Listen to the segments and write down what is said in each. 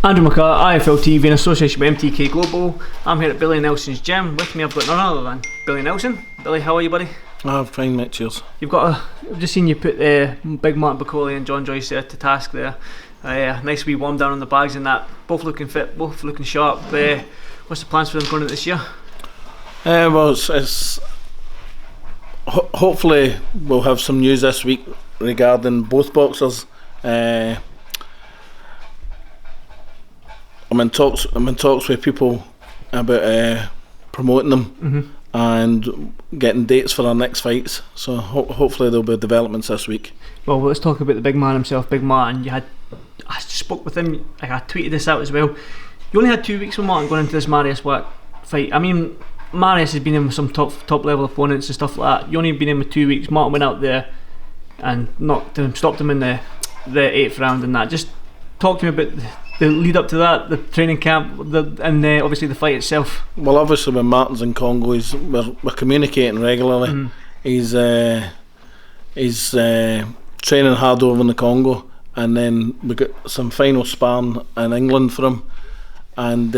Andrew McCART, IFL TV in association with MTK Global. I'm here at Billy Nelson's gym. With me I've got none other than Billy Nelson. Billy, how are you, buddy? I'm fine, mate, cheers. I've just seen you put Big Martin Bakole and John Joyce there to task there. Nice wee warm down on the bags and that. Both looking fit, both looking sharp. What's the plans for them going into this year? Well, hopefully we'll have some news this week regarding both boxers. I'm in talks with people about promoting them and getting dates for our next fights. So hopefully there'll be developments this week. Well, let's talk about the big man himself, Big Martin. I spoke with him. I tweeted this out as well. You only had 2 weeks with Martin going into this Marius Wack fight. I mean, Marius has been in with some top level opponents and stuff like that. You only been in with 2 weeks. Martin went out there and stopped him in the 8th round and that. Just talk to me about the lead up to that, the training camp, and obviously the fight itself. Well, obviously when Martin's in Congo, we're communicating regularly. He's training hard over in the Congo, and then we got some final sparring in England for him. And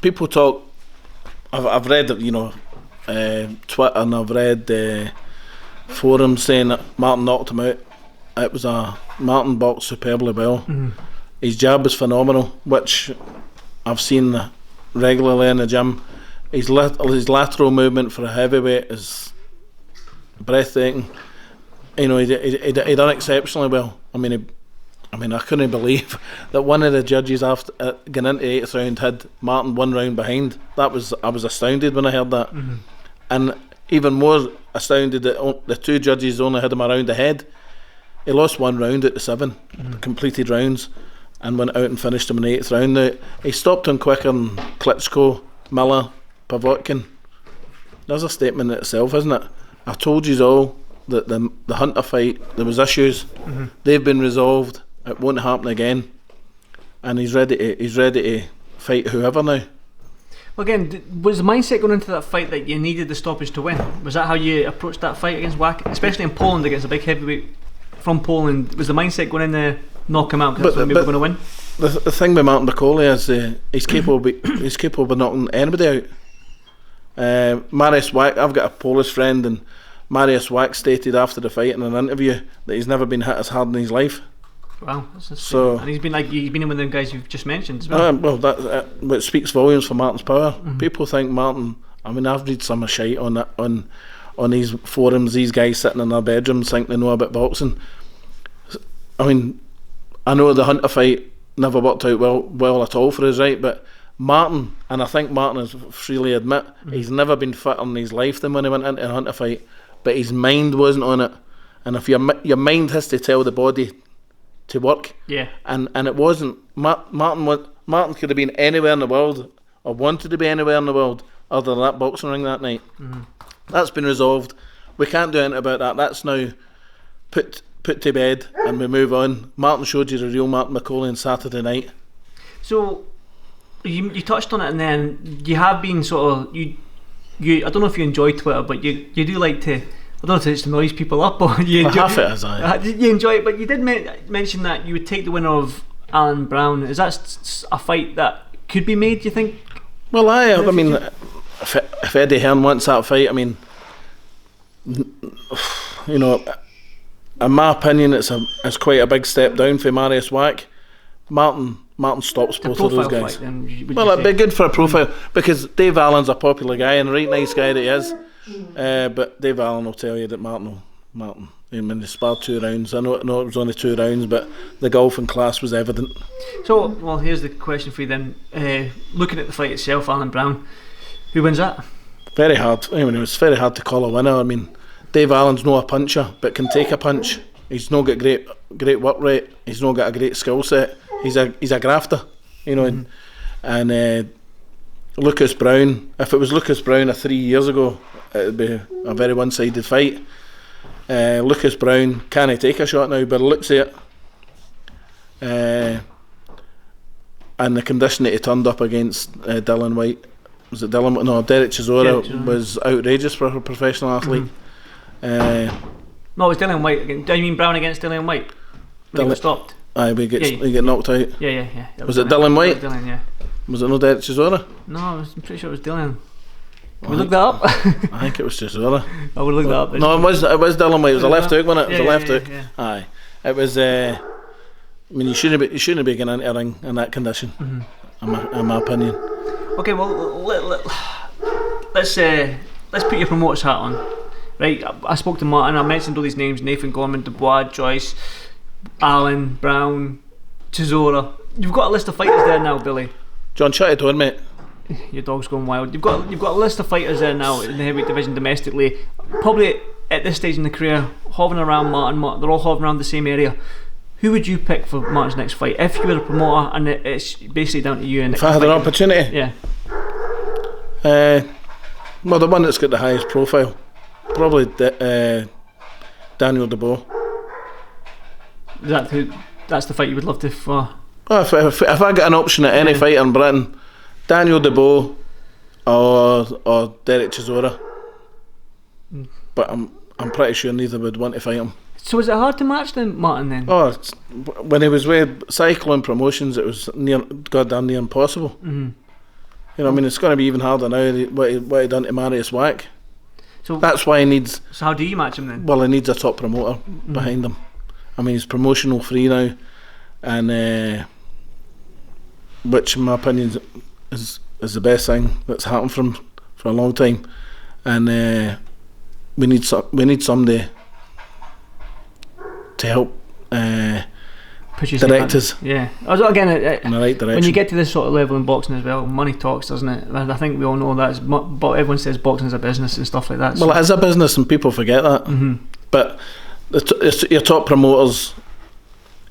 people talk. I've read, Twitter, and I've read forums saying that Martin knocked him out. It was Martin boxed superbly well. His jab is phenomenal, which I've seen regularly in the gym. His lateral movement for a heavyweight is breathtaking. He done exceptionally well. I mean, I couldn't believe that one of the judges after getting into the 8th round had Martin 1 round behind. I was astounded when I heard that, and even more astounded that the 2 judges only had him a round ahead. He lost 1 round at the 7 completed rounds, and went out and finished him in the 8th round. Now, he stopped him quicker than Klitschko, Miller, Pavotkin. There's a statement in itself, isn't it? I told you all that the Hunter fight, there was issues. They've been resolved. It won't happen again. And he's ready to fight whoever now. Well, again, was the mindset going into that fight that you needed the stoppage to win? Was that how you approached that fight against Wack, especially in Poland against a big heavyweight from Poland? Was the mindset going in there knock him out because that's when we were going to win? The thing with Martin Bakole is he's capable of knocking anybody out. Marius Wack, I've got a Polish friend, and Marius Wack stated after the fight in an interview that he's never been hit as hard in his life. Wow, and he's been in with them guys you've just mentioned as well. It speaks volumes for Martin's power. People think Martin. I mean, I've read some shite on that on these forums. These guys sitting in their bedrooms think they know about boxing. I mean, I know the Hunter fight never worked out well at all for us, right? But Martin, and I think Martin has freely admit, he's never been fitter in his life than when he went into a Hunter fight. But his mind wasn't on it, and if your mind has to tell the body to work, and it wasn't. Martin could have been anywhere in the world, or wanted to be anywhere in the world, other than that boxing ring that night. That's been resolved. We can't do anything about that. That's now put to bed, and we move on. Martin showed you the real Martin Bakole on Saturday night. So you touched on it, and then you have been sort of you. I don't know if you enjoy Twitter, but you do like to. I don't know if it's to noise people up, or you enjoy half it as you enjoy it. But you did mention that you would take the winner of Alan Browne. Is that a fight that could be made, do you think? Well, I mean, if Eddie Hearn wants that fight, I mean, in my opinion, it's quite a big step down for Marius Wack. Martin stops both of those guys. Well, it'd be good for a profile, because Dave Allen's a popular guy and a right nice guy that he is. But Dave Allen will tell you that Martin, I mean, they sparred 2 rounds. I know it was only 2 rounds, but the golfing class was evident. So, well, here's the question for you then. Looking at the fight itself, Alan Browne, who wins that? Very hard. I mean, it was very hard to call a winner. I mean, Dave Allen's not a puncher, but can take a punch. He's not got great work rate. He's not got a great skill set. He's a grafter, and Lucas Browne. If it was Lucas Browne 3 years ago, it'd be a very one-sided fight. Lucas Browne, can he take a shot now? But looks at it, and the condition that he turned up against Dylan White, was it Dylan? No, Derek Chisora was outrageous for a professional athlete. No, it was Dylan White. Do you mean Browne against Dylan White? When he was stopped. Aye, he get knocked out. Yeah. Was it Dylan White? Dylan, yeah. Was it no Derek Chisora? No, I'm pretty sure it was Dylan. Can we look that up? I think it was Chisora. I would look that up. No, it was Dylan White. It was a left hook, wasn't it? It was a left hook. Yeah. Aye. It was. I mean, you shouldn't be getting into a ring in that condition. In my opinion. Okay, well, let's put your promoter's hat on. Right, I spoke to Martin. I mentioned all these names: Nathan Gorman, Dubois, Joyce, Allen, Browne, Chisora. You've got a list of fighters there now, Billy. John, shut it down, mate. Your dog's going wild. You've got a list of fighters there now in the heavyweight division domestically. Probably at this stage in the career, hovering around Martin. They're all hovering around the same area. Who would you pick for Martin's next fight if you were a promoter and it's basically down to you? And if I had an opportunity, yeah. Well, the one that's got the highest profile, probably Daniel Dubois. That's the fight you would love to for? Well, if I get an option at any fight in Britain, Daniel Dubois or Derek Chisora. But I'm pretty sure neither would want to fight him. So is it hard to match them, Martin, then? Oh, when he was with Cyclone Promotions, it was goddamn near impossible. You know, I mean, it's going to be even harder now. What he done to Marius Wack. So that's why he needs. So how do you match him then? Well, he needs a top promoter behind him. I mean, he's promotional free now, and which, in my opinion, is the best thing that's happened for him for a long time. And we need somebody to help direct us. Yeah. Again, in the right direction. When you get to this sort of level in boxing as well, money talks, doesn't it? I think we all know that. But everyone says boxing is a business and stuff like that. Well, it is a business, and people forget that. But your top promoters,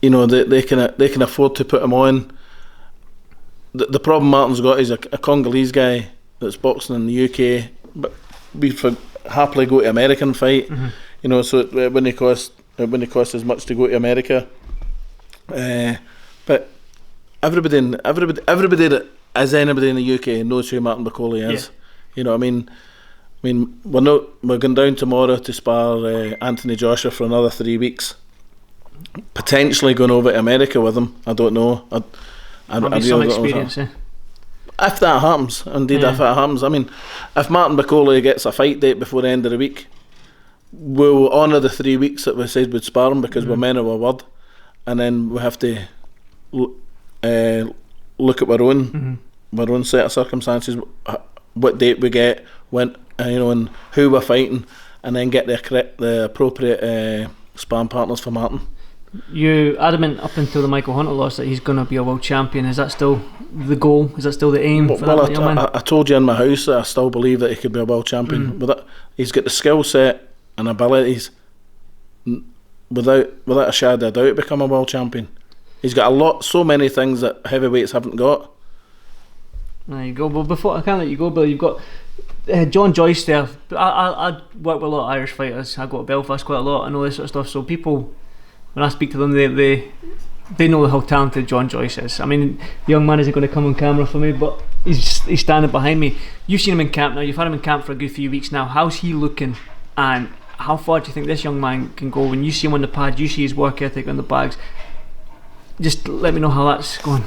you know, they can afford to put him on. The problem Martin's got is a Congolese guy that's boxing in the UK, but we happily go to American fight. You know, so it wouldn't cost as much to go to America. But everybody that is anybody in the UK knows who Martin Bakole is. You know what I mean? We're going down tomorrow to spar Anthony Joshua for another 3 weeks. Potentially going over to America with him. I don't know. I really some experience, if that happens, indeed, if that happens. I mean, if Martin Bakole gets a fight date before the end of the week, we'll honour the 3 weeks that we said we'd spar him because we're men of our word, and then we have to look at our own set of circumstances, what date we get, when, you know, and who we're fighting, and then get the appropriate sparring partners for Martin. You adamant up until the Michael Hunter loss that he's going to be a world champion. Is that still the goal? Is that still the aim for that young man? I told you in my house that I still believe that he could be a world champion. But he's got the skill set and abilities without a shadow of doubt to become a world champion. He's got so many things that heavyweights haven't got. There you go. Well, before I can't let you go, Bill, you've got John Joyce there. I work with a lot of Irish fighters. I go to Belfast quite a lot and all this sort of stuff. So people, when I speak to them, they know how talented John Joyce is. I mean, the young man isn't going to come on camera for me, but he's standing behind me. You've seen him in camp now. You've had him in camp for a good few weeks now. How's he looking? And how far do you think this young man can go? When you see him on the pad, you see his work ethic on the bags. Just let me know how that's going.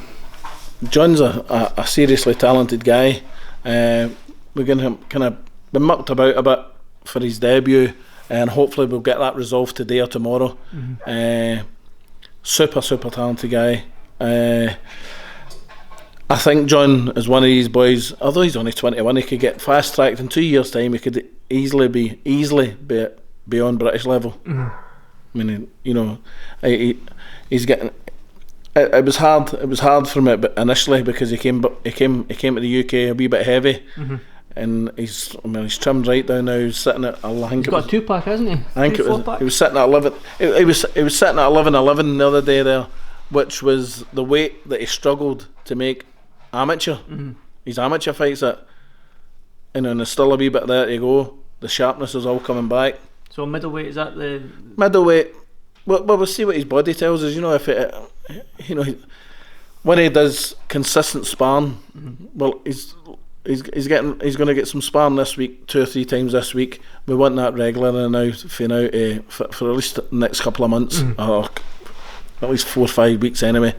John's a seriously talented guy. We're going to kind of been mucked about a bit for his debut, and hopefully we'll get that resolved today or tomorrow. Super talented guy. I think John is one of these boys, although he's only 21, he could get fast tracked in 2 years' time. He could easily be beyond British level. I mean, you know, he's getting. It was hard for him initially because he came to the UK a wee bit heavy, and he's trimmed right down now. He's sitting at, I think he's got a 2-pack, hasn't he? I think he was sitting at 11. He was sitting at 11 the other day there, which was the weight that he struggled to make amateur. His amateur fights at, you know, and there's still a wee bit there to go. The sharpness is all coming back. So middleweight, is that the middleweight? Well, we'll see what his body tells us. You know, if it, you know, when he does consistent sparring, well, he's going to get some sparring this week, 2 or 3 times this week. We want that regularly now for at least the next couple of months, or at least 4 or 5 weeks anyway.